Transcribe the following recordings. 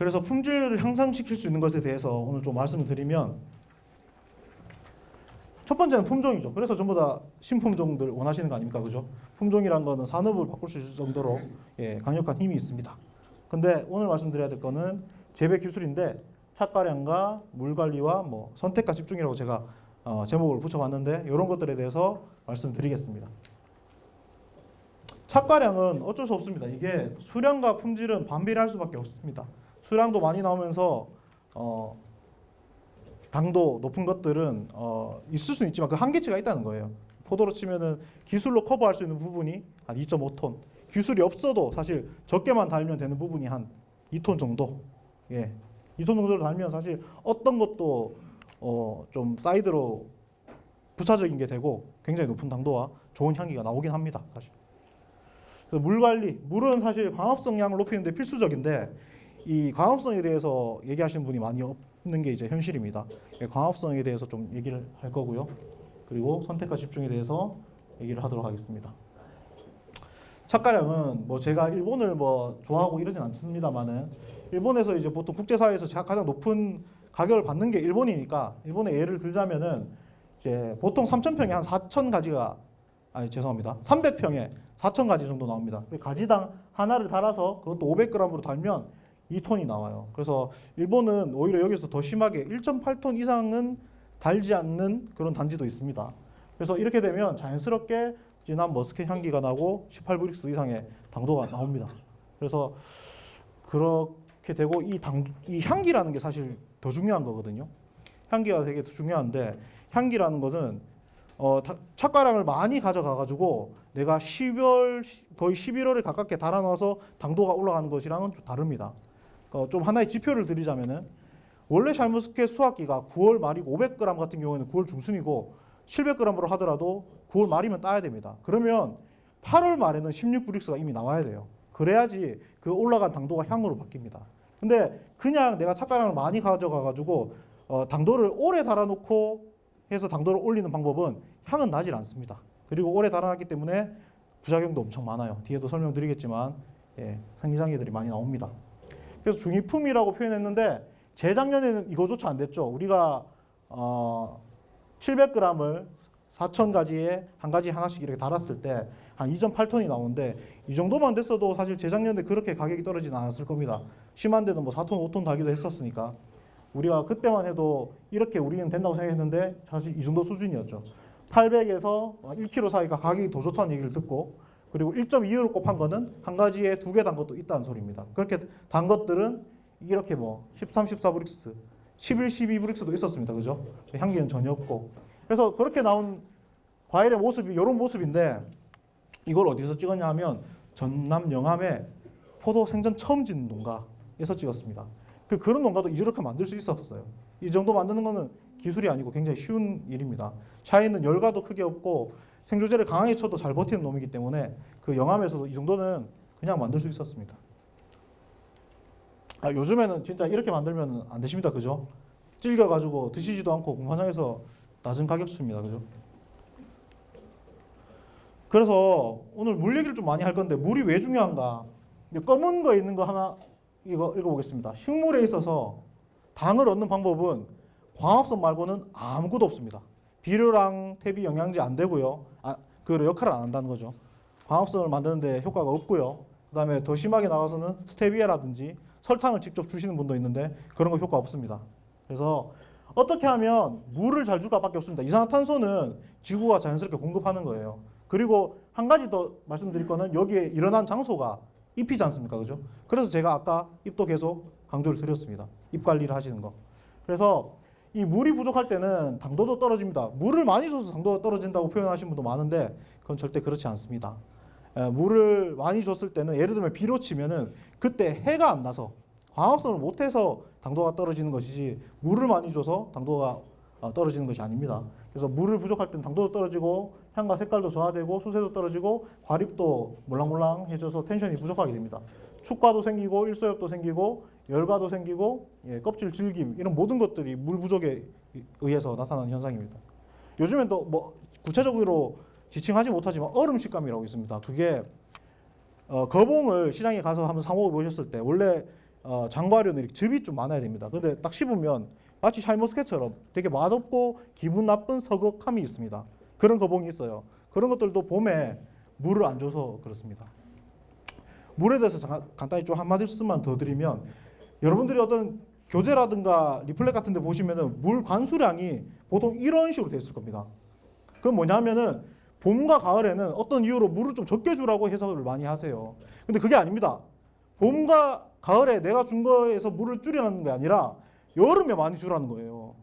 그래서 품질을 향상시킬 수 있는 것에 대해서 오늘 좀 말씀을 드리면, 첫 번째는 품종이죠. 그래서 전부 다 신품종들 원하시는 거 아닙니까? 그죠? 품종이란 거는 산업을 바꿀 수 있을 정도로 강력한 힘이 있습니다. 근데 오늘 말씀드려야 될 거는 재배 기술인데, 착과량과 물 관리와 뭐 선택과 집중이라고 제가 제목을 붙여봤는데, 이런 것들에 대해서 말씀드리겠습니다. 착과량은 어쩔 수 없습니다. 이게 수량과 품질은 반비례할 수밖에 없습니다. 수량도 많이 나오면서 당도 높은 것들은 있을 수는 있지만 그 한계치가 있다는 거예요. 포도로 치면은 기술로 커버할 수 있는 부분이 한 2.5톤, 기술이 없어도 사실 적게만 달면 되는 부분이 한 2톤 정도. 2톤 정도로 달면 사실 어떤 것도 좀 사이드로 부차적인 게 되고 굉장히 높은 당도와 좋은 향기가 나오긴 합니다. 사실. 그래서 물 관리, 물은 사실 광합성량을 높이는 데 필수적인데, 이 광합성에 대해서 얘기하시는 분이 많이 없는 게 이제 현실입니다. 광합성에 대해서 좀 얘기를 할 거고요. 그리고 선택과 집중에 대해서 얘기를 하도록 하겠습니다. 착과량은 뭐 제가 일본을 뭐 좋아하고 이러진 않습니다만은, 일본에서 이제 보통 국제사회에서 가장 높은 가격을 받는 게 일본이니까, 일본의 예를 들자면은 이제 보통 3,000평에 한 4,000가지가, 아니 죄송합니다, 300평에 4,000가지 정도 나옵니다. 가지당 하나를 달아서 그것도 500g으로 달면 2톤이 나와요. 그래서 일본은 오히려 여기서 더 심하게 1.8톤 이상은 달지 않는 그런 단지도 있습니다. 그래서 이렇게 되면 자연스럽게 진한 머스켓 향기가 나고 18브릭스 이상의 당도가 나옵니다. 그래서 그렇게 되고, 이 향기라는 게 사실 더 중요한 거거든요. 향기가 되게 중요한데, 향기라는 것은 착과량을 많이 가져가가지고 내가 10월 거의 11월에 가깝게 달아놔서 당도가 올라가는 것이랑은 좀 다릅니다. 좀 하나의 지표를 드리자면은, 원래 샤인머스켓 수확기가 9월 말이고 500g 같은 경우에는 9월 중순이고 700g으로 하더라도 9월 말이면 따야 됩니다. 그러면 8월 말에는 16브릭스가 이미 나와야 돼요. 그래야지 그 올라간 당도가 향으로 바뀝니다. 근데 그냥 내가 착과량을 많이 가져가가지고 당도를 오래 달아놓고 해서 당도를 올리는 방법은 향은 나질 않습니다. 그리고 오래 달아놨기 때문에 부작용도 엄청 많아요. 뒤에도 설명드리겠지만 상기장애들이 많이 나옵니다. 그래서 중의품이라고 표현했는데, 재작년에는 이거조차 안 됐죠. 우리가 700g을 4,000가지에 한 가지 하나씩 이렇게 달았을 때 한 2.8톤이 나오는데, 이 정도만 됐어도 사실 재작년에 그렇게 가격이 떨어지진 않았을 겁니다. 심한 데는 뭐 4톤, 5톤 달기도 했었으니까. 우리가 그때만 해도 이렇게 우리는 된다고 생각했는데 사실 이 정도 수준이었죠. 800에서 1kg 사이가 가격이 더 좋다는 얘기를 듣고, 그리고 1.25로 곱한 거는 한 가지에 2개 단 것도 있다는 소리입니다. 그렇게 단 것들은 이렇게 뭐 13, 14브릭스, 11, 12브릭스도 있었습니다. 그죠? 향기는 전혀 없고. 그래서 그렇게 나온 과일의 모습이 이런 모습인데, 이걸 어디서 찍었냐 하면 전남 영암에 포도 생전 처음 짓는 농가에서 찍었습니다. 그런 농가도 이렇게 만들 수 있었어요. 이 정도 만드는 거는 기술이 아니고 굉장히 쉬운 일입니다. 샤인은 열과도 크게 없고 생조제를 강하게 쳐도 잘 버티는 놈이기 때문에 그 영암에서도 이 정도는 그냥 만들 수 있었습니다. 요즘에는 진짜 이렇게 만들면 안 되십니다. 그죠? 질겨가지고 드시지도 않고 공판장에서 낮은 가격수입니다. 그죠? 그래서 오늘 물 얘기를 좀 많이 할 건데, 물이 왜 중요한가? 검은 거 있는 거 하나 이거 읽어보겠습니다. 식물에 있어서 당을 얻는 방법은 광합성 말고는 아무것도 없습니다. 비료랑 퇴비, 영양제 안 되고요. 그 역할을 안 한다는 거죠. 광합성을 만드는데 효과가 없고요. 그 다음에 더 심하게 나가서는 스테비아라든지 설탕을 직접 주시는 분도 있는데 그런 거 효과 없습니다. 그래서 어떻게 하면 물을 잘 줄까밖에 없습니다. 이산화탄소는 지구가 자연스럽게 공급하는 거예요. 그리고 한 가지 더 말씀드릴 거는, 여기에 일어난 장소가 잎이지 않습니까? 그죠? 그래서 제가 아까 잎도 계속 강조를 드렸습니다. 잎 관리를 하시는 거. 그래서 이 물이 부족할 때는 당도도 떨어집니다. 물을 많이 줘서 당도가 떨어진다고 표현하시는 분도 많은데 그건 절대 그렇지 않습니다. 물을 많이 줬을 때는, 예를 들면 비로 치면은 그때 해가 안 나서 광합성을 못해서 당도가 떨어지는 것이지, 물을 많이 줘서 당도가 떨어지는 것이 아닙니다. 그래서 물을 부족할 때는 당도도 떨어지고 향과 색깔도 저하되고 수세도 떨어지고 과립도 몰랑몰랑해져서 텐션이 부족하게 됩니다. 축과도 생기고 일소엽도 생기고 열과도 생기고 껍질 질김, 이런 모든 것들이 물 부족에 의해서 나타나는 현상입니다. 요즘엔 또 뭐 구체적으로 지칭하지 못하지만 얼음 식감이라고 있습니다. 그게 거봉을 시장에 가서 한번 사 먹어 보셨을 때, 원래 장과류는 즙이 좀 많아야 됩니다. 근데 딱 씹으면 마치 샤인머스켓처럼 되게 맛없고 기분 나쁜 서걱함이 있습니다. 그런 거봉이 있어요. 그런 것들도 봄에 물을 안 줘서 그렇습니다. 물에 대해서 간단히 좀 한마디씩만 더 드리면, 여러분들이 어떤 교재라든가 리플렛 같은 데 보시면은 물 관수량이 보통 이런 식으로 돼 있을 겁니다. 그건 뭐냐면은 봄과 가을에는 어떤 이유로 물을 좀 적게 주라고 해석을 많이 하세요. 근데 그게 아닙니다. 봄과 가을에 내가 준 거에서 물을 줄이라는 게 아니라 여름에 많이 주라는 거예요.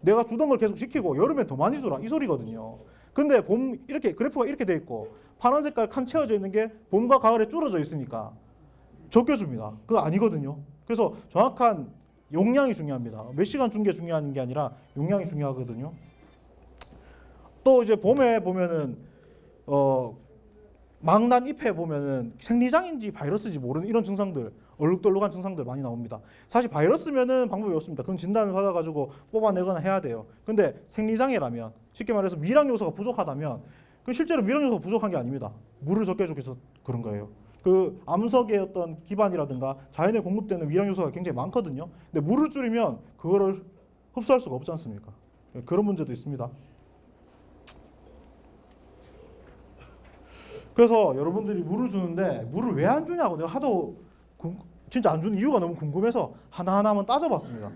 내가 주던 걸 계속 시키고 여름에 더 많이 주라, 이 소리거든요. 근데 봄, 이렇게 그래프가 이렇게 돼 있고 파란 색깔 칸 채워져 있는 게 봄과 가을에 줄어져 있으니까 적게 줍니다. 그거 아니거든요. 그래서 정확한 용량이 중요합니다. 몇 시간 준 게 중요한 게 아니라 용량이 중요하거든요. 또 이제 봄에 보면은 망난 잎에 보면은 생리장인지 바이러스인지 모르는 이런 증상들, 얼룩덜룩한 증상들 많이 나옵니다. 사실 바이러스면은 방법이 없습니다. 그건 진단을 받아가지고 뽑아내거나 해야 돼요. 근데 생리장애라면, 쉽게 말해서 미량 요소가 부족하다면, 그 실제로 미량 요소가 부족한 게 아닙니다. 물을 적게 줘서 그런 거예요. 그 암석의 어떤 기반이라든가 자연에 공급되는 미량 요소가 굉장히 많거든요. 근데 물을 줄이면 그거를 흡수할 수가 없지 않습니까? 그런 문제도 있습니다. 그래서 여러분들이 물을 주는데 물을 왜 안 주냐고 내가 하도 진짜 안 주는 이유가 너무 궁금해서 하나하나 한번 따져봤습니다.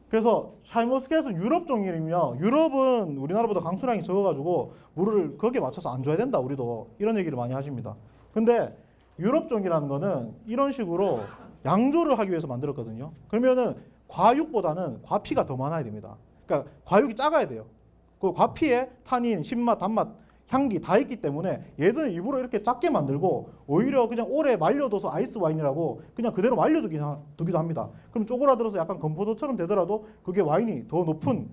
그래서 샤인머스켓은 유럽 종이며, 유럽은 우리나라보다 강수량이 적어가지고 물을 거기에 맞춰서 안 줘야 된다, 우리도 이런 얘기를 많이 하십니다. 근데 유럽 종이라는 거는 이런 식으로 양조를 하기 위해서 만들었거든요. 그러면은 과육보다는 과피가 더 많아야 됩니다. 그러니까 과육이 작아야 돼요. 그 과피에 타닌, 신맛, 단맛, 향기 다 있기 때문에 얘들은 일부러 이렇게 작게 만들고 오히려 그냥 오래 말려둬서 아이스 와인이라고 그냥 그대로 말려두기도 합니다. 그럼 쪼그라들어서 약간 건포도처럼 되더라도 그게 와인이 더 높은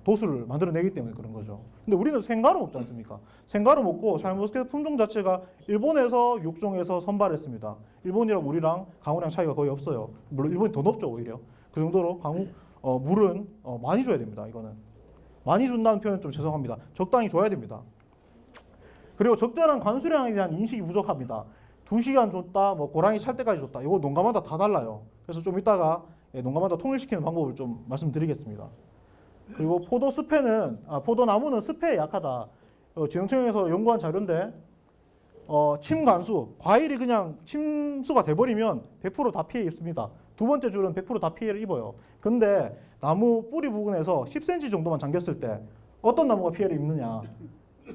도수를 만들어내기 때문에 그런 거죠. 근데 우리는 생가루 먹지 않습니까? 생가루 먹고 샤인머스켓 품종 자체가 일본에서 육종에서 선발했습니다. 일본이랑 우리랑 강우량 차이가 거의 없어요. 물론 일본이 더 높죠, 오히려. 그 정도로 물은 많이 줘야 됩니다. 이거는 많이 준다는 표현 좀 죄송합니다. 적당히 줘야 됩니다. 그리고 적절한 관수량에 대한 인식이 부족합니다. 2시간 줬다, 뭐 고랑이 찰 때까지 줬다. 이거 농가마다 다 달라요. 그래서 좀 이따가 농가마다 통일시키는 방법을 좀 말씀드리겠습니다. 그리고 포도나무는 습해에 약하다. 지능청에서 연구한 자료인데 침 관수, 과일이 그냥 침수가 돼버리면 100% 다 피해 입습니다. 두 번째 줄은 100% 다 피해를 입어요. 근데 나무 뿌리 부근에서 10cm 정도만 잠겼을 때 어떤 나무가 피해를 입느냐?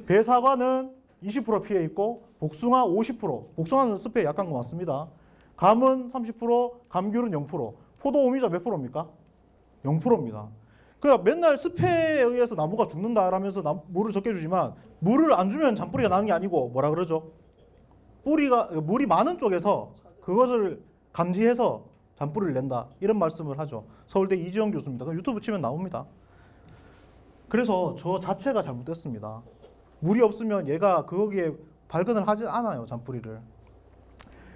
배사과는 20% 피해 입고 복숭아 50%. 복숭아는 습해에 약한 거 맞습니다. 감은 30%, 감귤은 0%. 포도 오미자 몇 프로입니까? 0%입니다. 그러니까 맨날 습해에 의해서 나무가 죽는다라면서 물을 적게 주지만 물을 안 주면 잔뿌리가 나는 게 아니고 뭐라 그러죠? 물이 많은 쪽에서 그것을 감지해서 잔뿌리를 낸다, 이런 말씀을 하죠. 서울대 이지영 교수입니다. 유튜브 치면 나옵니다. 그래서 저 자체가 잘못됐습니다. 물이 없으면 얘가 거기에 발근을 하지 않아요, 잔뿌리를.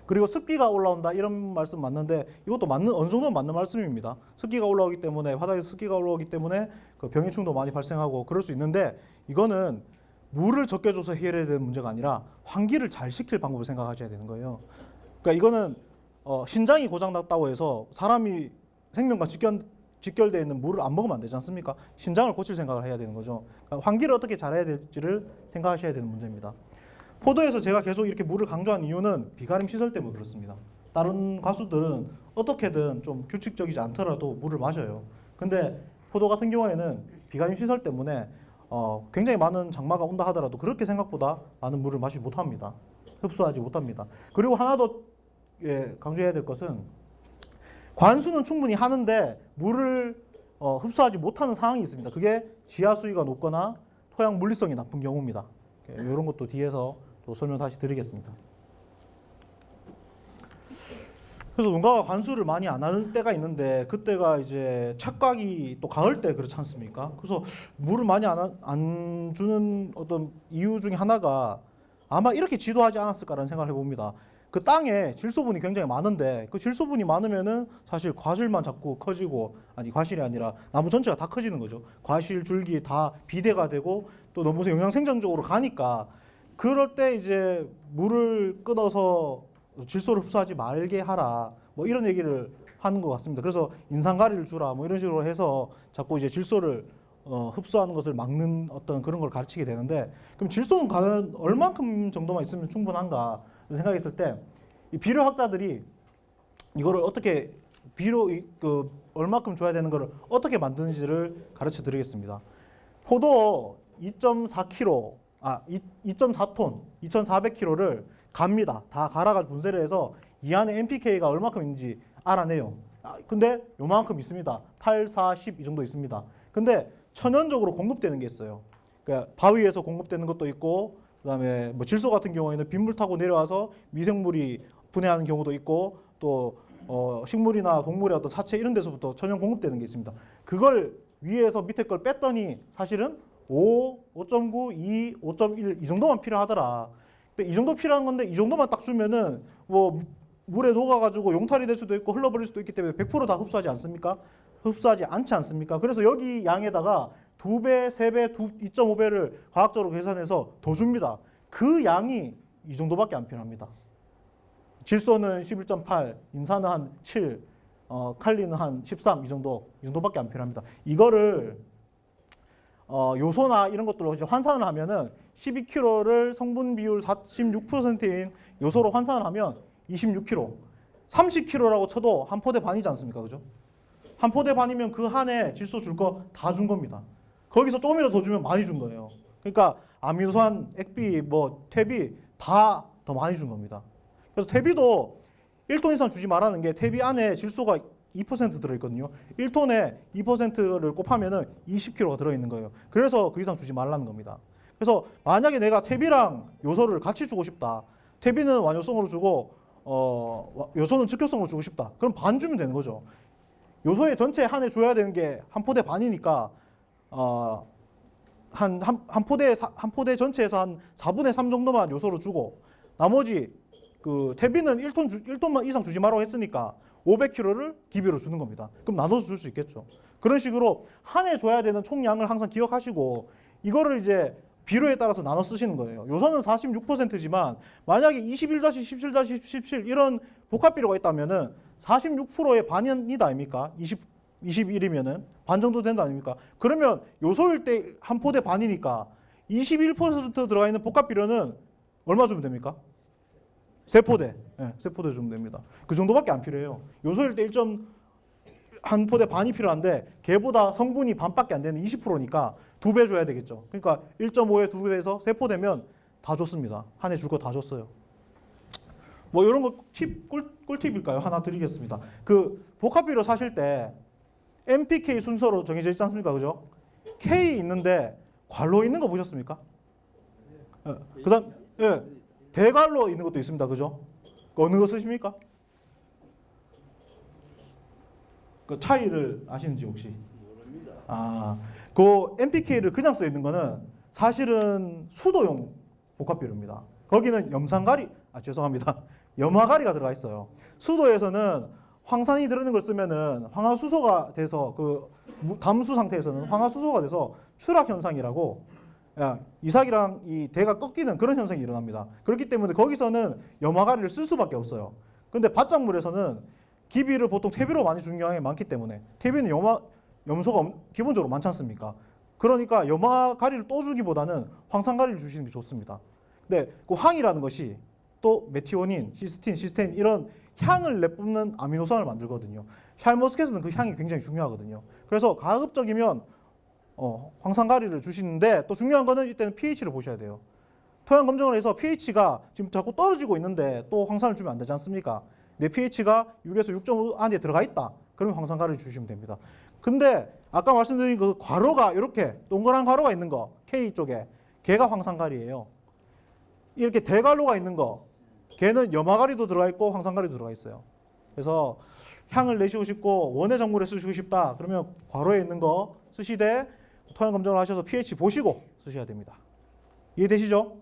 그리고 습기가 올라온다, 이런 말씀 맞는데 이것도 어느 정도는 맞는 말씀입니다. 습기가 올라오기 때문에, 바닥에서 습기가 올라오기 때문에 그 병해충도 많이 발생하고 그럴 수 있는데, 이거는 물을 적게 줘서 해결해야 되는 문제가 아니라 환기를 잘 시킬 방법을 생각하셔야 되는 거예요. 그러니까 이거는 신장이 고장났다고 해서 사람이 생명과 직결되어 있는 물을 안 먹으면 안 되지 않습니까? 신장을 고칠 생각을 해야 되는 거죠. 그러니까 환기를 어떻게 잘해야 될지를 생각하셔야 되는 문제입니다. 포도에서 제가 계속 이렇게 물을 강조한 이유는 비가림 시설 때문에 그렇습니다. 다른 과수들은 어떻게든 좀 규칙적이지 않더라도 물을 마셔요. 근데 포도 같은 경우에는 비가림 시설 때문에 굉장히 많은 장마가 온다 하더라도 그렇게 생각보다 많은 물을 마시지 못합니다. 흡수하지 못합니다. 그리고 하나 더 강조해야 될 것은, 관수는 충분히 하는데 물을 흡수하지 못하는 상황이 있습니다. 그게 지하 수위가 높거나 토양 물리성이 나쁜 경우입니다. 이런 것도 뒤에서 또 설명 다시 드리겠습니다. 그래서 농가가 관수를 많이 안 하는 때가 있는데, 그때가 이제 착각이 또 가을 때 그렇지 않습니까? 그래서 물을 많이 안 주는 어떤 이유 중에 하나가 아마 이렇게 지도하지 않았을까라는 생각을 해봅니다. 그 땅에 질소분이 굉장히 많은데, 그 질소분이 많으면은 사실 과실만 자꾸 커지고, 아니 과실이 아니라 나무 전체가 다 커지는 거죠. 과실, 줄기 다 비대가 되고 또 너무 영양생장적으로 가니까, 그럴 때 이제 물을 끊어서 질소를 흡수하지 말게 하라, 뭐 이런 얘기를 하는 것 같습니다. 그래서 인산가리를 주라 뭐 이런 식으로 해서 자꾸 이제 질소를 흡수하는 것을 막는 어떤 그런 걸 가르치게 되는데, 그럼 질소는 과연 얼만큼 정도만 있으면 충분한가 생각했을 때 이 비료학자들이 이거를 어떻게 그 얼마큼 줘야 되는 거를 어떻게 만드는지를 가르쳐 드리겠습니다. 포도 2.4kg, 2.4톤, 2,400kg를 갑니다. 다 갈아가지고 분쇄를 해서 이 안에 NPK가 얼마큼 있는지 알아내요. 근데 요만큼 있습니다. 8, 4, 10 이 정도 있습니다. 근데 천연적으로 공급되는 게 있어요. 그러니까 바위에서 공급되는 것도 있고, 그다음에 뭐 질소 같은 경우에는 빗물 타고 내려와서 미생물이 분해하는 경우도 있고, 또 식물이나 동물의 어떤 사체 이런 데서부터 천연 공급되는 게 있습니다. 그걸 위에서 밑에 걸 뺐더니 사실은 5, 5.9, 2, 5.1 이 정도만 필요하더라. 이 정도 필요한 건데 이 정도만 딱 주면은 뭐 물에 녹아가지고 용탈이 될 수도 있고 흘러버릴 수도 있기 때문에 100% 다 흡수하지 않습니까? 흡수하지 않지 않습니까? 그래서 여기 양에다가 2배, 3배, 2.5배를 과학적으로 계산해서 더 줍니다. 그 양이 이 정도밖에 안 필요합니다. 질소는 11.8, 인산은 한 7, 칼리는 한 13 이 정도밖에 안 필요합니다. 이거를 요소나 이런 것들로 이제 환산을 하면은 12kg를 성분 비율 46%인 요소로 환산을 하면 26kg, 30kg라고 쳐도 한 포대 반이지 않습니까? 그죠? 한 포대 반이면 그 한에 질소 줄 거 다 준 겁니다. 거기서 조금이라도 더 주면 많이 준 거예요. 그러니까 아미노산, 액비, 뭐 퇴비 다 더 많이 준 겁니다. 그래서 퇴비도 1톤 이상 주지 말라는 게 퇴비 안에 질소가 2% 들어있거든요. 1톤에 2%를 곱하면은 20kg가 들어있는 거예요. 그래서 그 이상 주지 말라는 겁니다. 그래서 만약에 내가 퇴비랑 요소를 같이 주고 싶다. 퇴비는 완효성으로 주고 요소는 즉효성으로 주고 싶다. 그럼 반 주면 되는 거죠. 요소의 전체 한해 줘야 되는 게 한 포대 반이니까 한 포대 전체에서 한 4분의 3 정도만 요소로 주고, 나머지 그 퇴비는 1톤만 이상 주지 말라고 했으니까 500kg를 기비로 주는 겁니다. 그럼 나눠서 줄 수 있겠죠. 그런 식으로 한 해 줘야 되는 총량을 항상 기억하시고 이거를 이제 비료에 따라서 나눠 쓰시는 거예요. 요소는 46%지만 만약에 21-17-17 이런 복합 비료가 있다면은 46%의 반이다 아닙니까? 21이면은 반 정도 된다 아닙니까? 그러면 요소일 때 한 포대 반이니까 21% 들어가 있는 복합 비료는 얼마 주면 됩니까? 3포대. 네, 3포대 주면 됩니다. 그 정도밖에 안 필요해요. 요소일 때 한 포대 반이 필요한데 걔보다 성분이 반밖에 안 되는 20%니까 2배 줘야 되겠죠. 그러니까 1.5에 2배에서 3포대면 다 줬습니다. 한 해 줄 거 다 줬어요. 뭐 이런 거 꿀팁일까요? 하나 드리겠습니다. 그 복합비료 사실 때 NPK 순서로 정해져 있지 않습니까? 그죠? K 있는데 괄로 있는 거 보셨습니까? 그다음 대괄로 있는 것도 있습니다. 그죠? 어느 거 쓰십니까? 그 차이를 아시는지 혹시? 그 NPK를 그냥 써 있는 거는 사실은 수도용 복합비료입니다. 거기는 죄송합니다. 염화가리가 들어가 있어요. 수도에서는 황산이 들어있는 걸 쓰면은 황화수소가 돼서 그 담수 상태에서는 황화수소가 돼서 추락 현상이라고, 이삭이랑 이 대가 꺾이는 그런 현상이 일어납니다. 그렇기 때문에 거기서는 염화가리를 쓸 수밖에 없어요. 근데 바짝물에서는 기비를 보통 퇴비로 많이 주는 경향이 많기 때문에, 퇴비는 염소가 기본적으로 많지 않습니까? 그러니까 염화가리를 또 주기보다는 황산가리를 주시는 게 좋습니다. 근데 그 황이라는 것이 또 메티오닌, 시스틴, 시스테인 이런 향을 내뿜는 아미노산을 만들거든요. 샤인머스켓은 그 향이 굉장히 중요하거든요. 그래서 가급적이면 황산가리를 주시는데, 또 중요한 거는 이때는 pH를 보셔야 돼요. 토양 검정을 해서 pH가 지금 자꾸 떨어지고 있는데 또 황산을 주면 안 되지 않습니까? 내 pH가 6에서 6.5 안에 들어가 있다. 그러면 황산가리를 주시면 됩니다. 근데 아까 말씀드린 그 괄호가 이렇게 동그란 괄호가 있는 거, K 쪽에, 걔가 황산가리예요. 이렇게 대괄호가 있는 거, 걔는 염화가리도 들어가 있고 황산가리도 들어가 있어요. 그래서 향을 내시고 싶고 원예 작물에 쓰시고 싶다. 그러면 괄호에 있는 거 쓰시되 토양 검정을 하셔서 pH 보시고 쓰셔야 됩니다. 이해되시죠?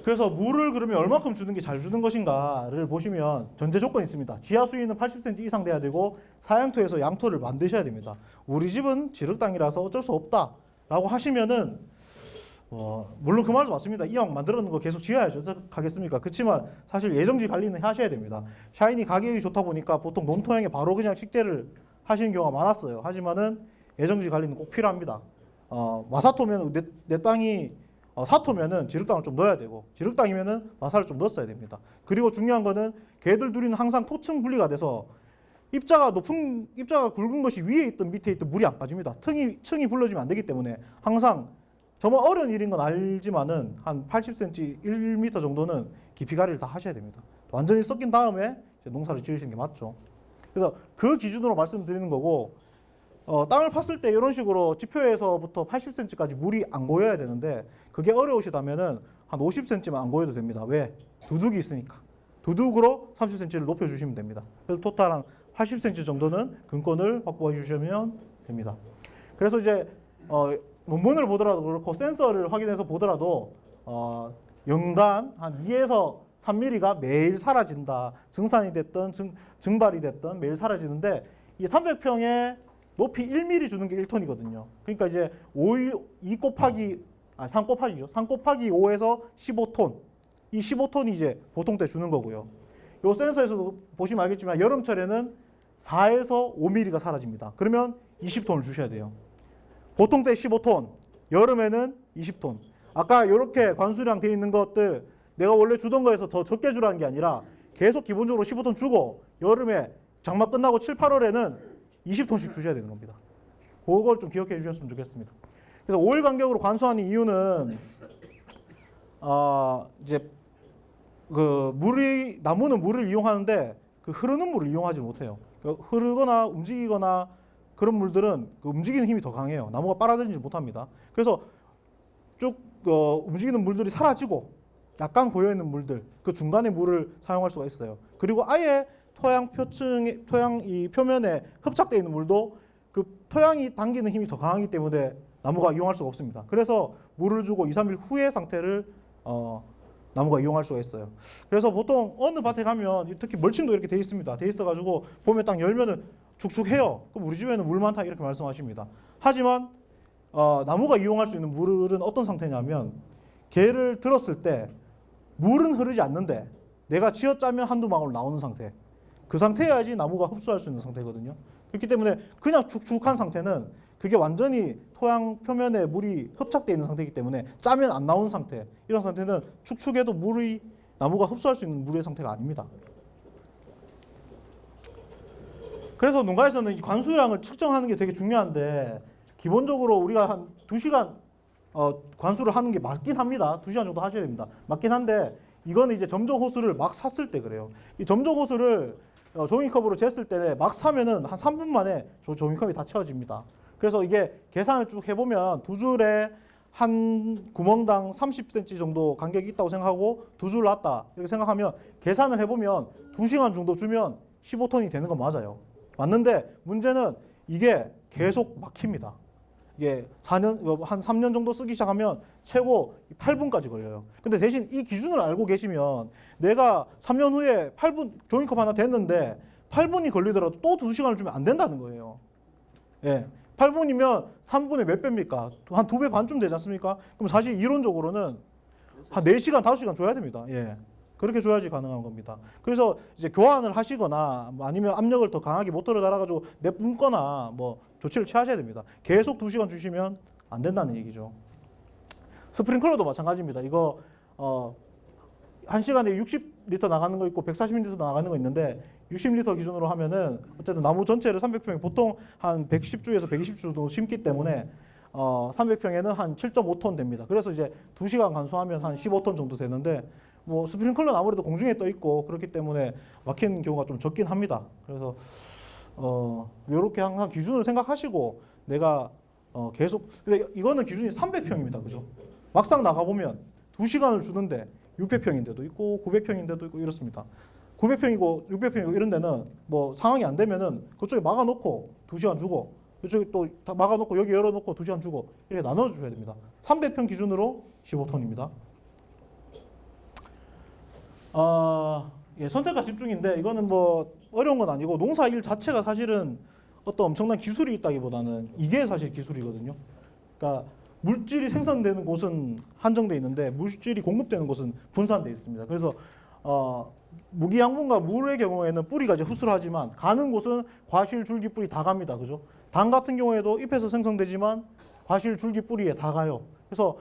그래서 물을 그러면 얼마큼 주는 게 잘 주는 것인가를 보시면 전제 조건이 있습니다. 지하 수위는 80cm 이상 돼야 되고 사양토에서 양토를 만드셔야 됩니다. 우리 집은 지륵 땅이라서 어쩔 수 없다라고 하시면은 물론 그 말도 맞습니다. 이왕 만들어놓은 거 계속 지어야죠. 하겠습니까? 그렇지만 사실 예정지 관리는 하셔야 됩니다. 샤인이 가격이 좋다 보니까 보통 논토양에 바로 그냥 식재를 하시는 경우가 많았어요. 하지만은 예정지 관리는 꼭 필요합니다. 마사토면 내 땅이 사토면은 지륵땅을 좀 넣어야 되고, 지륵땅이면은 마사를 좀 넣었어야 됩니다. 그리고 중요한 거는 걔들 둘이는 항상 토층 분리가 돼서 입자가 굵은 것이 위에 있든 밑에 있든 물이 안 빠집니다. 층이 불러지면 안 되기 때문에 항상 정말 어려운 일인 건 알지만은 한 80cm, 1m 정도는 깊이 가리를 다 하셔야 됩니다. 완전히 섞인 다음에 이제 농사를 지으시는 게 맞죠. 그래서 그 기준으로 말씀드리는 거고, 땅을 팠을 때 이런 식으로 지표에서부터 80cm까지 물이 안 고여야 되는데, 그게 어려우시다면은 한 50cm만 안 고여도 됩니다. 왜? 두둑이 있으니까. 두둑으로 30cm를 높여주시면 됩니다. 그래서 토탈 한 80cm 정도는 근권을 확보해 주시면 됩니다. 그래서 이제 논문을 보더라도 그렇고 센서를 확인해서 보더라도 연간 한 2에서 3mm가 매일 사라진다. 증산이 됐든 증발이 됐든 매일 사라지는데, 이 300평에 높이 1mm 주는 게 1톤이거든요. 그러니까 이제 3 곱하기 5에서 15톤. 이 15톤이 이제 보통 때 주는 거고요. 이 센서에서도 보시면 알겠지만 여름철에는 4에서 5mm가 사라집니다. 그러면 20톤을 주셔야 돼요. 보통 때 15톤, 여름에는 20톤. 아까 이렇게 관수량 되어 있는 것들 내가 원래 주던 거에서 더 적게 주라는 게 아니라 계속 기본적으로 15톤 주고, 여름에 장마 끝나고 7, 8월에는 20톤씩 주셔야 되는 겁니다. 그걸 좀 기억해 주셨으면 좋겠습니다. 그래서 5일 간격으로 관수하는 이유는 이제 나무는 물을 이용하는데 그 흐르는 물을 이용하지 못해요. 흐르거나 움직이거나 그런 물들은 그 움직이는 힘이 더 강해요. 나무가 빨아들이지 못합니다. 그래서 쭉 움직이는 물들이 사라지고 약간 고여있는 물들, 그 중간에 물을 사용할 수가 있어요. 그리고 아예 토양 이 표면에 흡착되어 있는 물도 그 토양이 당기는 힘이 더 강하기 때문에 나무가 이용할 수가 없습니다. 그래서 물을 주고 2, 3일 후의 상태를 나무가 이용할 수가 있어요. 그래서 보통 어느 밭에 가면 특히 멀칭도 이렇게 돼 있습니다. 돼 있어가지고 보면 딱 열면은 축축해요. 그럼 우리 집에는 물 많다 이렇게 말씀하십니다. 하지만 나무가 이용할 수 있는 물은 어떤 상태냐면, 개를 들었을 때 물은 흐르지 않는데 내가 쥐어짜면 한두 방울 나오는 상태. 그 상태여야지 나무가 흡수할 수 있는 상태거든요. 그렇기 때문에 그냥 축축한 상태는 그게 완전히 토양 표면에 물이 흡착되어 있는 상태이기 때문에 짜면 안 나오는 상태. 이런 상태는 축축해도 나무가 흡수할 수 있는 물의 상태가 아닙니다. 그래서 농가에서는 이 관수량을 측정하는 게 되게 중요한데, 기본적으로 우리가 한 2시간 관수를 하는 게 맞긴 합니다. 2시간 정도 하셔야 됩니다. 맞긴 한데, 이거는 이제 점정 호수를 막 샀을 때 그래요. 이 점정 호수를 종이컵으로 쟀을 때 막 사면은 한 3분 만에 종이컵이 다 채워집니다. 그래서 이게 계산을 쭉 해보면 두 줄에 한 구멍당 30cm 정도 간격이 있다고 생각하고 두 줄 놨다 이렇게 생각하면, 계산을 해보면 2시간 정도 주면 15톤이 되는 건 맞아요. 맞는데 문제는 이게 계속 막힙니다. 이게 한 3년 정도 쓰기 시작하면 최고 8분까지 걸려요. 근데 대신 이 기준을 알고 계시면 내가 3년 후에 8분 종이컵 하나 됐는데 8분이 걸리더라도 또 2시간을 주면 안 된다는 거예요. 예. 8분이면 3분의 몇 배입니까? 한 2배 반쯤 되지 않습니까? 그럼 사실 이론적으로는 한 4시간, 5시간 줘야 됩니다. 예. 그렇게 줘야지 가능한 겁니다. 그래서 이제 교환을 하시거나 아니면 압력을 더 강하게 모터를 달아가지고 내뿜거나 뭐 조치를 취하셔야 됩니다. 계속 2시간 주시면 안 된다는 얘기죠. 스프링클러도 마찬가지입니다. 이거 1시간에 60리터 나가는 거 있고 140리터 나가는 거 있는데, 60리터 기준으로 하면은 어쨌든 나무 전체를 300평에 보통 한 110주에서 120주 정도 심기 때문에 300평에는 한 7.5톤 됩니다. 그래서 이제 2시간 관수하면 한 15톤 정도 되는데, 뭐 스프링클러는 아무래도 공중에 떠 있고 그렇기 때문에 막히는 경우가 좀 적긴 합니다. 그래서 이렇게 항상 기준을 생각하시고 내가 계속, 근데 이거는 기준이 300평입니다. 그죠? 막상 나가보면 2시간을 주는데 600평인데도 있고 900평인데도 있고 이렇습니다. 900평이고 600평이고 이런 데는 뭐 상황이 안 되면은 그쪽에 막아놓고 2시간 주고, 이쪽에 또 막아놓고 여기 열어놓고 2시간 주고 이렇게 나눠줘야 됩니다. 300평 기준으로 15톤입니다. 예, 선택과 집중인데, 이거는 뭐 어려운 건 아니고 농사 일 자체가 사실은 어떤 엄청난 기술이 있다기보다는 이게 사실 기술이거든요. 그러니까 물질이 생산되는 곳은 한정돼 있는데 물질이 공급되는 곳은 분산돼 있습니다. 그래서 무기양분과 물의 경우에는 뿌리가 이제 흡수를 하지만 가는 곳은 과실, 줄기, 뿌리 다 갑니다. 그죠? 당 같은 경우에도 잎에서 생성되지만 과실, 줄기, 뿌리에 다 가요. 그래서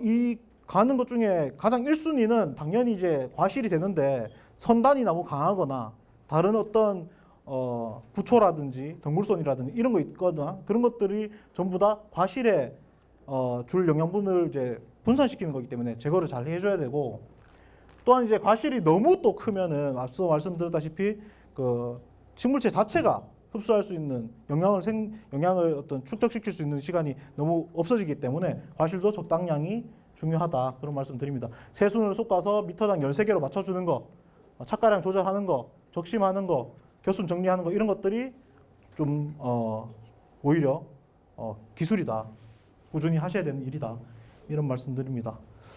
이 가는 것 중에 가장 1순위는 당연히 이제 과실이 되는데 선단이 너무 강하거나 다른 어떤 부초라든지 덩굴손이라든지 이런 거 있거나 그런 것들이 전부 다 과실에 줄 영양분을 이제 분산시키는 거기 때문에 제거를 잘 해줘야 되고, 또한 이제 과실이 너무 또 크면은 앞서 말씀드렸다시피 그 식물체 자체가 흡수할 수 있는 영양을 어떤 축적시킬 수 있는 시간이 너무 없어지기 때문에 과실도 적당량이 중요하다, 그런 말씀드립니다. 새순을 솎아서 미터당 13개로 맞춰주는 거, 착가량 조절하는 거, 적심하는 거, 겨순 정리하는 거, 이런 것들이 좀 오히려 기술이다, 꾸준히 하셔야 되는 일이다, 이런 말씀드립니다.